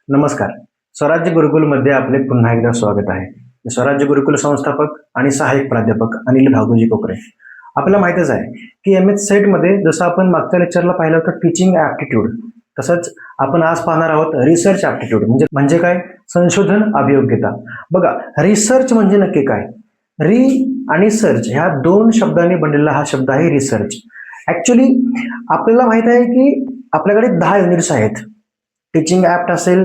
नमस्कार. स्वराज्य गुरुकुलमध्ये आपले पुन्हा एकदा स्वागत आहे. स्वराज्य गुरुकुल संस्थापक आणि सहाय्यक प्राध्यापक अनिल भागोजी कोकरे. आपल्याला माहितच आहे की एम एच सेटमध्ये जसं आपण मागच्या लेक्चरला पाहिलं होतं टीचिंग ॲप्टिट्यूड, तसंच आपण आज पाहणार आहोत रिसर्च ॲप्टिट्यूड. म्हणजे काय? संशोधन अभियोग्यता. बघा, रिसर्च म्हणजे नक्की काय? री आणि सर्च ह्या दोन शब्दांनी बनलेला हा शब्द आहे रिसर्च. ॲक्च्युली आपल्याला माहित आहे की आपल्याकडे 10 युनिट्स आहेत. टीचिंग ॲप्ट असेल,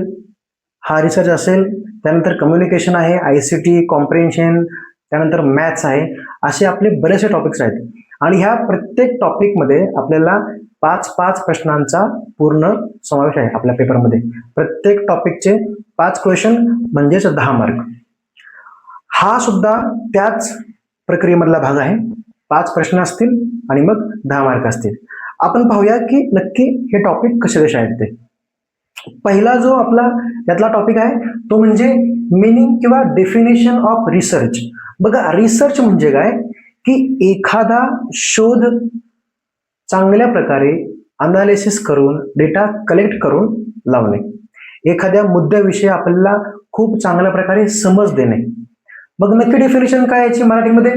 हा रिसर्च असेल, त्यानंतर कम्युनिकेशन आहे, ICT, कॉम्प्रिहेन्शन, त्यानंतर मॅथ्स आहे. असे आपले बरेचसे टॉपिक्स आहेत आणि ह्या प्रत्येक टॉपिकमध्ये आपल्याला 5-5 प्रश्नांचा पूर्ण समावेश आहे आपल्या पेपरमध्ये. प्रत्येक टॉपिकचे 5 क्वेश्चन म्हणजेच 10 मार्क. हा सुद्धा त्याच प्रक्रियेमधला भाग आहे. 5 प्रश्न असतील आणि मग 10 मार्क असतील. आपण पाहूया की नक्की हे टॉपिक कसे कसे आहेत ते. पहिला जो आपला यातला टॉपिक आहे तो म्हणजे मिनिंग किंवा डेफिनेशन ऑफ रिसर्च. बघा, रिसर्च म्हणजे काय की एखादा शोध चांगल्या प्रकारे अनालिसिस करून डेटा कलेक्ट करून लावणे, एखाद्या मुद्द्याविषयी आपल्याला खूप चांगल्या प्रकारे समज देणे. मग नक्की डेफिनेशन काय याची मराठीमध्ये?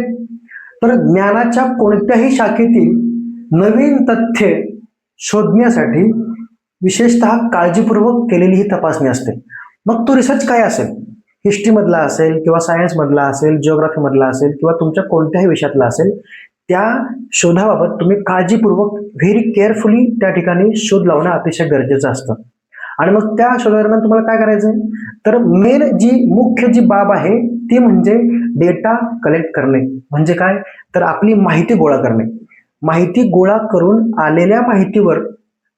तर ज्ञानाच्या कोणत्याही शाखेतील नवीन तथ्य शोधण्यासाठी विशेषतः काळजीपूर्वक केलेली ही तपासणी असते. मग तो रिसर्च काय असेल? हिस्ट्रीमधला असेल किंवा सायन्समधला असेल, जिओग्राफीमधला असेल किंवा तुमच्या कोणत्याही विषयातला असेल, त्या शोधाबाबत तुम्ही काळजीपूर्वक व्हेरी केअरफुली त्या ठिकाणी शोध लावणं अतिशय गरजेचं असतं. आणि मग त्या शोधादरम्यान तुम्हाला काय करायचं आहे? तर मेन मुख्य जी बाब आहे ती म्हणजे डेटा कलेक्ट करणे. म्हणजे काय? तर आपली माहिती गोळा करणे. माहिती गोळा करून आलेल्या माहितीवर,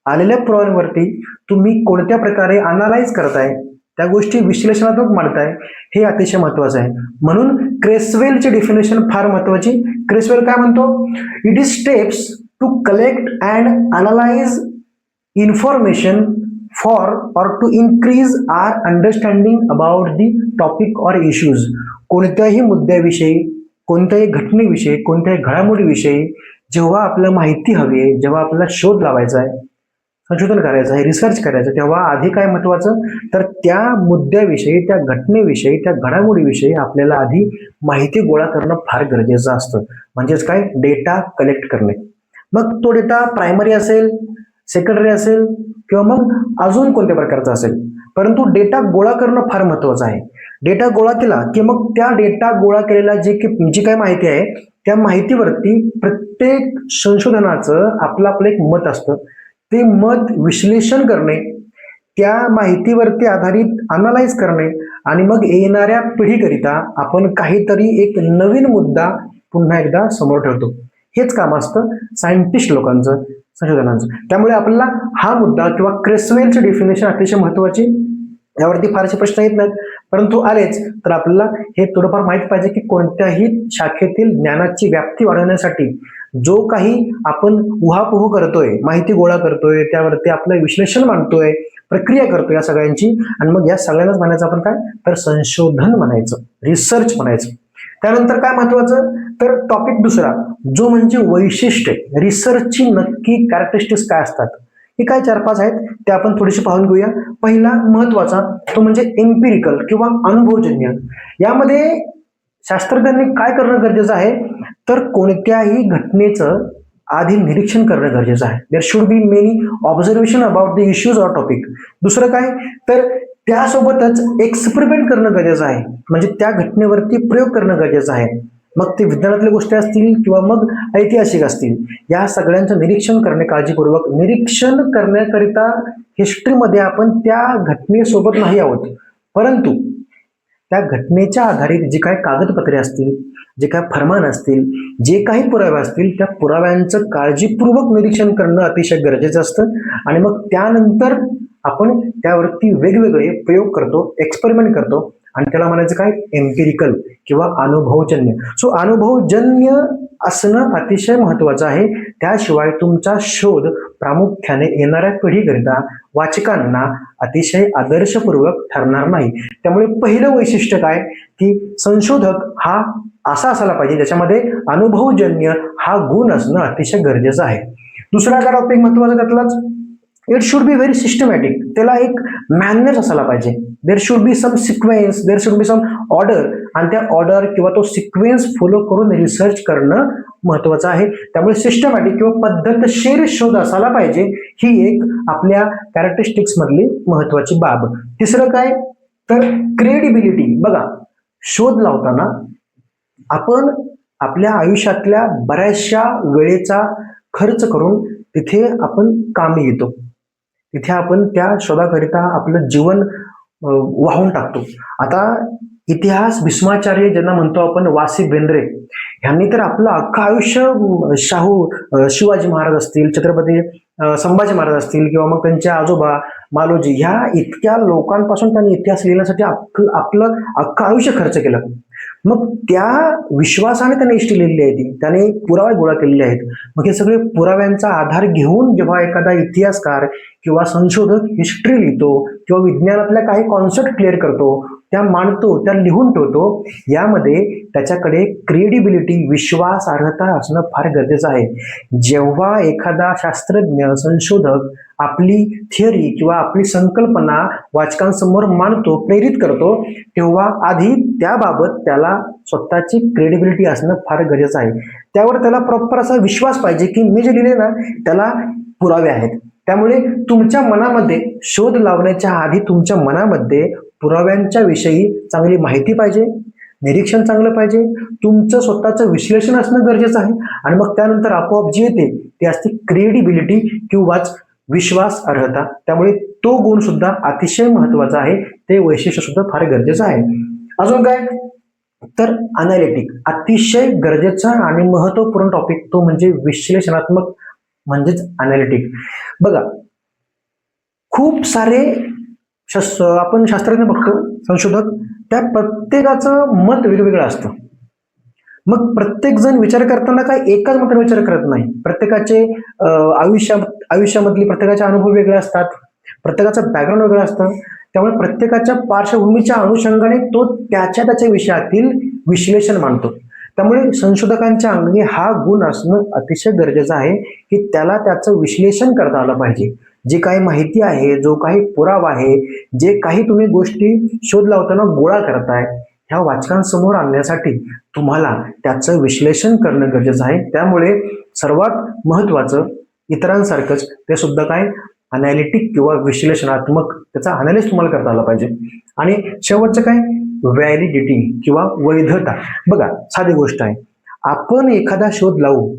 आलेल्या पुराव्यांवरती तुम्ही कोणत्या प्रकारे अनालाइज करताय, त्या गोष्टी विश्लेषणात्मक मांडताय, हे अतिशय महत्वाचं आहे. म्हणून क्रेसवेलची डेफिनेशन फार महत्वाची. क्रेसवेल काय म्हणतो? It is steps to collect and analyze information for or to increase our understanding about the topic or issues. कोणत्याही मुद्द्याविषयी, कोणत्याही घटनेविषयी, कोणत्याही घडामोडीविषयी जेव्हा आपल्याला माहिती हवी आहे, जेव्हा आपल्याला शोध लावायचा आहे, संशोधन करायचं आहे, रिसर्च करायचं, तेव्हा आधी काय महत्वाचं? तर त्या मुद्द्याविषयी, त्या घटनेविषयी, त्या घडामोडीविषयी आपल्याला आधी माहिती गोळा करणं फार गरजेचं असतं. म्हणजेच काय? डेटा कलेक्ट करणे. मग तो डेटा प्रायमरी असेल, सेकंडरी असेल किंवा मग अजून कोणत्या प्रकारचा असेल, परंतु डेटा गोळा करणं फार महत्वाचं आहे. डेटा गोळा केला की मग त्या डेटा गोळा केलेला जी काय माहिती आहे त्या माहितीवरती प्रत्येक संशोधनाचं आपलं एक मत असतं. ते मत विश्लेषण करणे, त्या माहितीवरती आधारित अनालाइज करणे आणि मग येणाऱ्या पिढीकरिता आपण काहीतरी एक नवीन मुद्दा पुन्हा एकदा समोर ठेवतो. हेच काम असतं सायंटिस्ट लोकांचं, संशोधनाचं. त्यामुळे आपल्याला हा मुद्दा किंवा क्रेसवेलची डेफिनेशन अतिशय महत्वाची. यावरती फारसे प्रश्न येत नाहीत, परंतु आलेच तर आपल्याला हे थोडंफार माहित पाहिजे की कोणत्याही शाखेतील ज्ञानाची व्याप्ती वाढवण्यासाठी जो काही आपण उहापोह करतोय, माहिती गोळा करतोय, त्यावरती आपलं विश्लेषण मांडतोय, प्रक्रिया करतोय या सगळ्यांची, आणि मग या सगळ्यांनाच म्हणायचं आपण काय? तर संशोधन म्हणायचं, रिसर्च म्हणायचं. त्यानंतर काय महत्वाचं? तर टॉपिक दुसरा जो म्हणजे वैशिष्ट्य. रिसर्चची नक्की कॅरेक्टरिस्टिक्स काय असतात? हे काय 4-5 आहेत, ते आपण थोडीशी पाहून घेऊया. पहिला महत्वाचा तो म्हणजे एम्पिरिकल किंवा अनुभवजन्य. यामध्ये शास्त्रज्ञांनी काय करणं गरजेचं आहे? तर कोणत्याही घटनेचं आधी निरीक्षण करणं गरजेचं आहे. There should be many observation about the issues or topic. दुसरं काय? तर त्यासोबतच एक्सपेरिमेंट करणं गरजेचं आहे. म्हणजे त्या घटनेवरती प्रयोग करणं गरजेचं आहे. मग ते विज्ञानातल्या गोष्टी असतील किंवा मग ऐतिहासिक असतील, या सगळ्यांचं निरीक्षण करणे काळजीपूर्वक. निरीक्षण करण्याकरिता हिस्ट्रीमध्ये आपण त्या घटनेसोबत नाही आहोत, परंतु त्या घटनेच्या आधारित जी काही कागदपत्रे असतील, जे काही फरमान असतील, जे काही पुरावे असतील, त्या पुराव्यांचं काळजीपूर्वक निरीक्षण करणं अतिशय गरजेचं असतं. आणि मग त्यानंतर आपण त्यावरती वेगवेगळे प्रयोग करतो, एक्सपेरिमेंट करतो, आणि त्याला म्हणायचं काय? एम्पिरिकल किंवा अनुभवजन्य. सो अनुभवजन्य असणं अतिशय महत्वाचं आहे. त्याशिवाय तुमचा शोध प्रामुख्याने येणाऱ्या पिढीकरिता, वाचकांना अतिशय आदर्शपूर्वक ठरणार नाही. त्यामुळे पहिलं वैशिष्ट्य काय? की संशोधक हा असा असायला पाहिजे ज्याच्यामध्ये अनुभवजन्य हा गुण असणं अतिशय गरजेचं आहे. दुसरा काय टॉपिक महत्वाचा त्यातलाच? It should be very systematic. त्याला एक मॅनर्स असायला पाहिजे. There should be some sequence, there should be some order, आणि त्या ऑर्डर किंवा तो सिक्वेन्स फॉलो करून रिसर्च करणं महत्वाचं आहे. त्यामुळे सिस्टमॅटिक किंवा पद्धतशीर शोध असायला पाहिजे, ही एक आपल्या कॅरेक्टरिस्टिक्स मधली महत्वाची बाब. तिसरं काय तर क्रेडिबिलिटी. बघा, शोध लावताना आपण आपल्या आयुष्यातल्या बऱ्याचशा वेळेचा खर्च करून तिथे आपण कामी येतो. तिथे आपण त्या शोधाकरिता आपलं जीवन वाहून टाकतो. आता इतिहास भीष्माचार्य ज्यांना म्हणतो आपण, वासी बेंद्रे, ह्यांनी तर आपलं अख्खं आयुष्य शिवाजी महाराज असतील, छत्रपती संभाजी महाराज असतील, किंवा मग त्यांचे आजोबा मालोजी, ह्या इतक्या लोकांपासून त्यांनी इतिहास लिहिण्यासाठी आपलं अख्खं आयुष्य खर्च केलं. मग त्या विश्वासाने त्याने हिस्ट्री लिहिली आहे, त्याने पुरावे गोळा केलेले आहेत. मग हे सगळे पुराव्यांचा आधार घेऊन जेव्हा एखादा इतिहासकार किंवा संशोधक हिस्ट्री लिहितो किंवा विज्ञानातल्या काही कॉन्सेप्ट क्लिअर करतो, त्या मांडतो, त्या लिहून ठेवतो, यामध्ये त्याच्याकडे क्रेडिबिलिटी, विश्वासार्हता असणं फार गरजेचं आहे. जेव्हा एखादा शास्त्रज्ञ, संशोधक आपली थिअरी किंवा आपली संकल्पना वाचकांसमोर मांडतो, प्रेरित करतो, तेव्हा आधी त्याबाबत त्याला स्वतःची क्रेडिबिलिटी असणं फार गरजेचं आहे. त्यावर त्याला प्रॉपर असा विश्वास पाहिजे की मी जे लिहिले ना त्याला पुरावे आहेत. त्यामुळे तुमच्या मनामध्ये शोध लावण्याच्या आधी तुमच्या मनामध्ये पुराव्यांच्या विषयी चांगली माहिती पाहिजे, निरीक्षण चांगलं पाहिजे, तुमचं स्वतःचं विश्लेषण असणं गरजेचं आहे. आणि मग त्यानंतर आपोआप जी येते ती असते क्रेडिबिलिटी किंवाच विश्वास अर्हता. त्यामुळे तो गुण सुद्धा अतिशय महत्वाचा आहे, ते वैशिष्ट्य सुद्धा फार गरजेचं आहे. अजून काय तर अनालिटिक, अतिशय गरजेचा आणि महत्वपूर्ण टॉपिक तो म्हणजे विश्लेषणात्मक, म्हणजेच अनालिटिक. बघा, खूप सारे आपण शास्त्रज्ञ बघतो, संशोधक, त्या प्रत्येकाचं मत वेगवेगळं असतं. मग प्रत्येक जण विचार करताना काय एकाच मताने विचार करत नाही. प्रत्येकाचे आयुष्यामधली प्रत्येकाचे अनुभव वेगळे असतात, प्रत्येकाचं बॅकग्राऊंड वेगळं असतं. त्यामुळे प्रत्येकाच्या पार्श्वभूमीच्या अनुषंगाने तो त्याच्या विषयातील विश्लेषण मांडतो. त्यामुळे संशोधकांच्या अंगी हा गुण असणं अतिशय गरजेचं आहे की त्याला त्याचं विश्लेषण करता आलं पाहिजे. जी काही माहिती आहे, जो काही पुरावा आहे, जे काही तुम्ही गोष्टी शोध लावताना गोळा करताय, ह्या वाचकांसमोर आणण्यासाठी तुम्हाला त्याचं विश्लेषण करणं गरजेचं आहे. त्यामुळे सर्वात महत्वाचं इतरांसारखंच ते सुद्धा काय अनालिटिक किंवा विश्लेषणात्मक, त्याचा अनालिसिस तुम्हाला करता आला पाहिजे. आणि शेवटचं काय व्हॅलिडिटी किंवा वैधता. बघा, साधी गोष्ट आहे, आपण एखादा शोध लावू,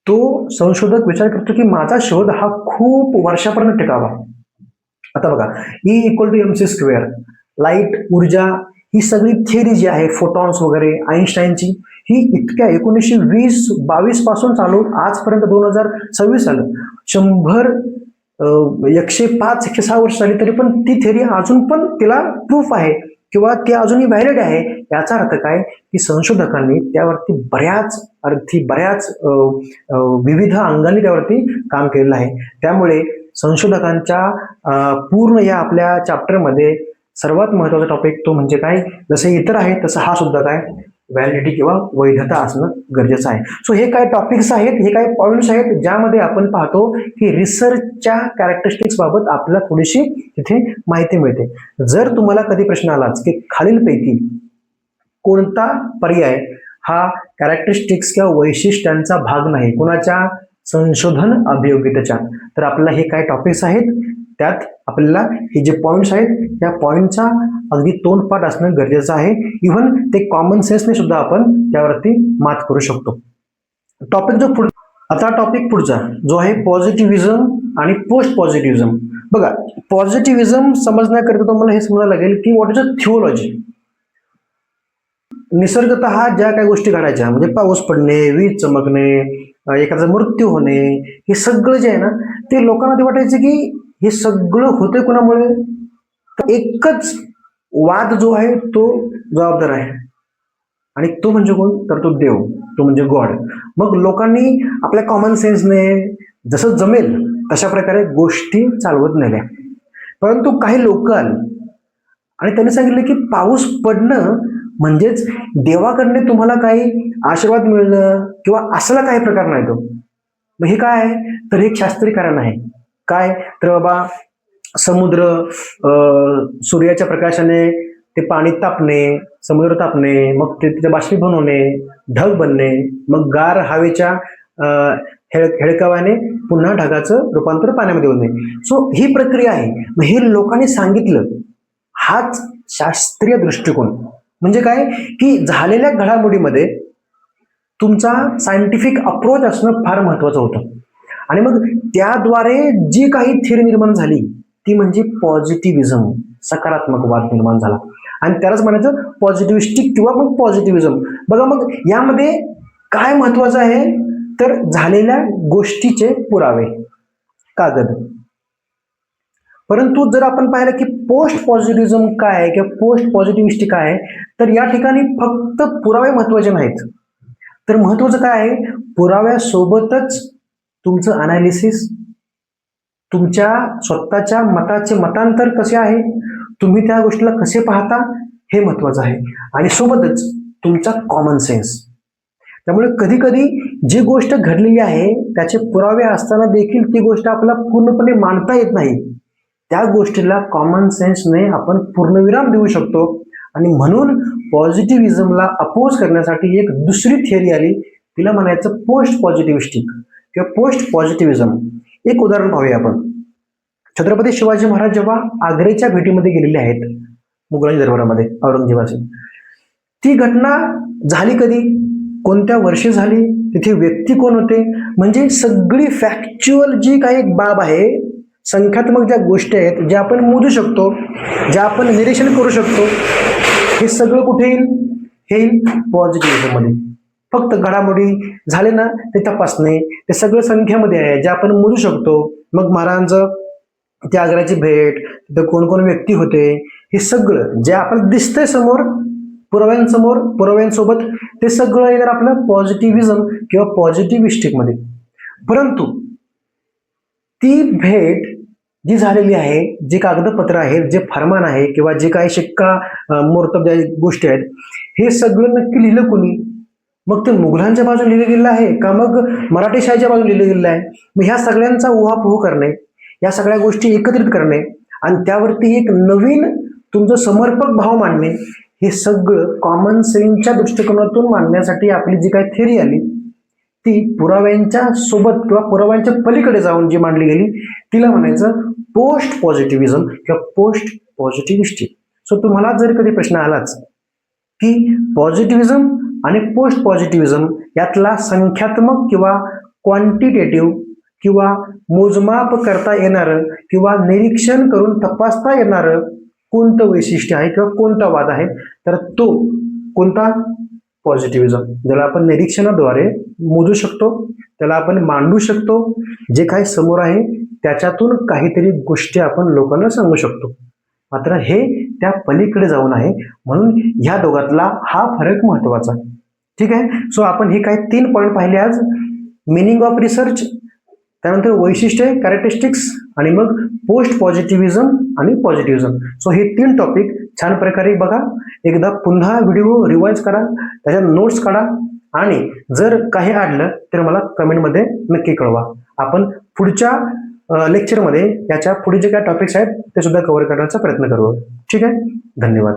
तो संशोधक विचार करतो की माझा शोध हा खूप वर्षापर्यंत टिकावा. आता बघा, E=mc², लाईट, ऊर्जा, ही सगळी थिअरी जी आहे, फोटॉन्स वगैरे, आईन्स्टाईनची, ही इतक्या 1920-22 पासून चालून आजपर्यंत 2026 आलं, 105-106 वर्ष झाली, तरी पण ती थिअरी अजून पण तिला प्रूफ आहे किंवा ती अजूनही व्हॅलिड आहे. याचा अर्थ काय की संशोधकांनी त्यावरती बऱ्याच विविध अंगांनी त्यावरती काम केलेलं आहे. त्यामुळे संशोधकांच्या पूर्ण या आपल्या चॅप्टरमध्ये सर्वात महत्वाचा टॉपिक तो म्हणजे काय, जसे इतर आहे तसं हा सुद्धा काय व्हॅलिडिटी किंवा वैधता असणं गरजेचं आहे. सो हे काय टॉपिक्स आहेत, हे काय पॉइंट्स आहेत ज्यामध्ये आपण पाहतो की रिसर्चच्या कॅरेक्टरिस्टिक्स बाबत आपल्याला थोडीशी तिथे माहिती मिळते. जर तुम्हाला कधी प्रश्न आलाच की खालीलपैकी कोणता पर्याय हा कॅरेक्टरिस्टिक्स किंवा वैशिष्ट्यांचा भाग नाही कुणाच्या संशोधन अभियोगितेच्या, तर आपल्याला हे काय टॉपिक्स आहेत, त्यात आपल्याला हे जे पॉइंट्स आहेत त्या पॉइंटचा अगदी तोंडपाठ असणं गरजेचं आहे. इव्हन ते कॉमन सेन्सने सुद्धा आपण त्यावरती मात करू शकतो. आता टॉपिक पुढचा जो आहे पॉझिटिव्हिजम आणि पोस्ट पॉझिटिव्हिजम. बघा, पॉझिटिव्हिजम समजण्याकरिता तुम्हाला हे समजायला लागेल की व्हॉट इज अ थिओलॉजी. निसर्गतः ज्या काही गोष्टी घडायच्या, म्हणजे पाऊस पडणे, वीज चमकणे, एखादा मृत्यू होणे, हे सगळं जे आहे ना, ते लोकांना ते वाटायचं की हे सगळं होते कुणामुळे, तर एकच वाद जो आहे तो जबाबदार आहे, आणि तो म्हणजे कोण, तर तो देव, तो म्हणजे गॉड. मग लोकांनी आपल्या कॉमन सेन्सने जसं जमेल तशा प्रकारे गोष्टी चालवत नेल्या. परंतु काही लोक आले आणि त्यांनी सांगितलं की पाऊस पडणं म्हणजेच देवाकडने तुम्हाला काही आशीर्वाद मिळणं किंवा असला काही प्रकार नाही तो. मग हे काय आहे, तर हे एक शास्त्रीय कारण आहे. काय तर बाबा समुद्र, सूर्याच्या प्रकाशाने ते पाणी तापणे, समुद्र तापणे, मग तिथे बाष्पीभवन होणे, ढग बनणे, मग गार हवेच्या हेळकाव्याने पुन्हा ढगाचं रूपांतर पाण्यामध्ये होणे. सो ही प्रक्रिया आहे. मग हे लोकांनी सांगितलं, हाच शास्त्रीय दृष्टिकोन. म्हणजे काय की झालेल्या घडामोडीमध्ये तुमचा सायंटिफिक अप्रोच असणं फार महत्वाचं होतं. आणि मग त्याद्वारे जी काही थिअरी निर्माण झाली ती म्हणजे पॉझिटिव्हिजम, सकारात्मकवाद निर्माण झाला. आणि त्यालाच म्हणायचं पॉझिटिव्हिस्टिक किंवा मग पॉझिटिव्हिजम. बघा मग यामध्ये काय महत्वाचं आहे तर झालेल्या गोष्टीचे पुरावे, कागद. परंतु जर आपण पाहिलं की पोस्ट पॉझिटिव्हिजम काय आहे किंवा पोस्ट पॉझिटिव्हिस्टिक काय आहे, तर या ठिकाणी फक्त पुरावे महत्वाचे नाहीत, तर महत्वाचं काय आहे, पुराव्यासोबतच तुमचं अनालिसिस, तुमच्या स्वतःच्या मताचे मतांतर कसे आहे, तुम्ही त्या गोष्टीला कसे पाहता हे महत्वाचं आहे. आणि सोबतच तुमचा कॉमन सेन्स. त्यामुळे कधी कधी जी गोष्ट घडलेली आहे त्याचे पुरावे असताना देखील ती गोष्ट आपल्याला पूर्णपणे मानता येत नाही, त्या गोष्टीला कॉमन सेन्सने आपण पूर्णविराम देऊ शकतो. आणि म्हणून पॉझिटिव्हिजमला अपोज करण्यासाठी एक दुसरी थिअरी आली, तिला म्हणायचं पोस्ट पॉझिटिव्हिस्टिक किंवा पोस्ट पॉझिटिव्हिजम. एक उदाहरण पाहूया आपण. छत्रपती शिवाजी महाराज जेव्हा आग्रेच्या भेटीमध्ये गेलेले आहेत मुघलांच्या दरबारामध्ये औरंगजेबाचे, ती घटना झाली कधी, कोणत्या वर्षी झाली, तिथे व्यक्ती कोण होते, म्हणजे सगळी फॅक्च्युअल जी काही बाब आहे, संख्यात्मक ज्या गोष्टी आहेत ज्या आपण मोजू शकतो, ज्या आपण निरीक्षण करू शकतो, हे सगळं कुठे येईल, हे येईल पॉझिटिव्हिजम मध्ये. फक्त घडामोडी झाले ना ते तपासणे, ते सगळं संख्यामध्ये आहे जे आपण मोजू शकतो. मग महाराजांचं ते आग्र्याची भेट, तिथं कोण कोण व्यक्ती होते, हे सगळं जे आपण दिसतंय समोर पुराव्यांसमोर, पुराव्यांसोबत, ते सगळं येणार आपलं पॉझिटिव्हिजम किंवा पॉझिटिव्हिस्टिक मध्ये. परंतु ती भेट जी झालेली आहे, जे कागदपत्र आहेत, जे फरमान आहे किंवा जे काही शिक्का मोर्तब ज्या गोष्टी आहेत, हे सगळं नक्की लिहिलं कोणी, मग ते मुघलांच्या बाजूने लिहिलं गेलेलं आहे का मग मराठेशाहीच्या बाजूने लिहिलं गेलेलं आहे. मग ह्या सगळ्यांचा उहापोह करणे, या सगळ्या गोष्टी एकत्रित करणे आणि त्यावरती एक नवीन तुमचं समर्पक भाव मांडणे, हे सगळं कॉमन सेन्सच्या दृष्टिकोनातून मांडण्यासाठी आपली जी काही थिअरी आली ती पुराव्यांच्या सोबत किंवा पुराव्यांच्या पलीकडे जाऊन जी मांडली गेली तिला म्हणायचं पोस्ट पॉझिटिव्हिजम किंवा पोस्ट पॉझिटिव्हिस्टिक. सो तुम्हाला जर कधी प्रश्न आलाच की पॉझिटिव्हिजम आणि पोस्ट पॉझिटिव्हिजम यातला संख्यात्मक किंवा क्वांटिटेटिव्ह किंवा मोजमाप करता येणारं किंवा निरीक्षण करून तपासता येणारं कोणतं वैशिष्ट्य आहे किंवा कोणता वाद आहे, तर तो कोणता पॉझिटिव्हिजम, ज्याला आपण निरीक्षणाद्वारे मोजू शकतो, त्याला आपण मांडू शकतो, जे काही समोर आहे त्याच्यातून काहीतरी गोष्टी आपण लोकांना सांगू शकतो. मात्र हे त्या पलीकडे जाऊन आहे, म्हणून ह्या दोघातला हा फरक महत्वाचा. ठीक आहे. सो आपण हे काही 3 पॉईंट पाहिले आज. मिनिंग ऑफ रिसर्च, त्यानंतर वैशिष्ट्ये कॅरेक्टरिस्टिक्स, आणि मग पोस्ट पॉझिटिव्हिजम आणि पॉझिटिव्हिजम. सो हे 3 टॉपिक छान प्रकारे बघा, एकदा पुन्हा व्हिडिओ रिवाइज करा, त्याच्या नोट्स काढा, आणि जर काही अडलं तर मला कमेंटमध्ये नक्की कळवा. आपण पुढच्या लेक्चरमध्ये याच्या पुढे जे काही टॉपिक्स आहेत ते सुद्धा कव्हर करण्याचा प्रयत्न करू. ठीक आहे. धन्यवाद.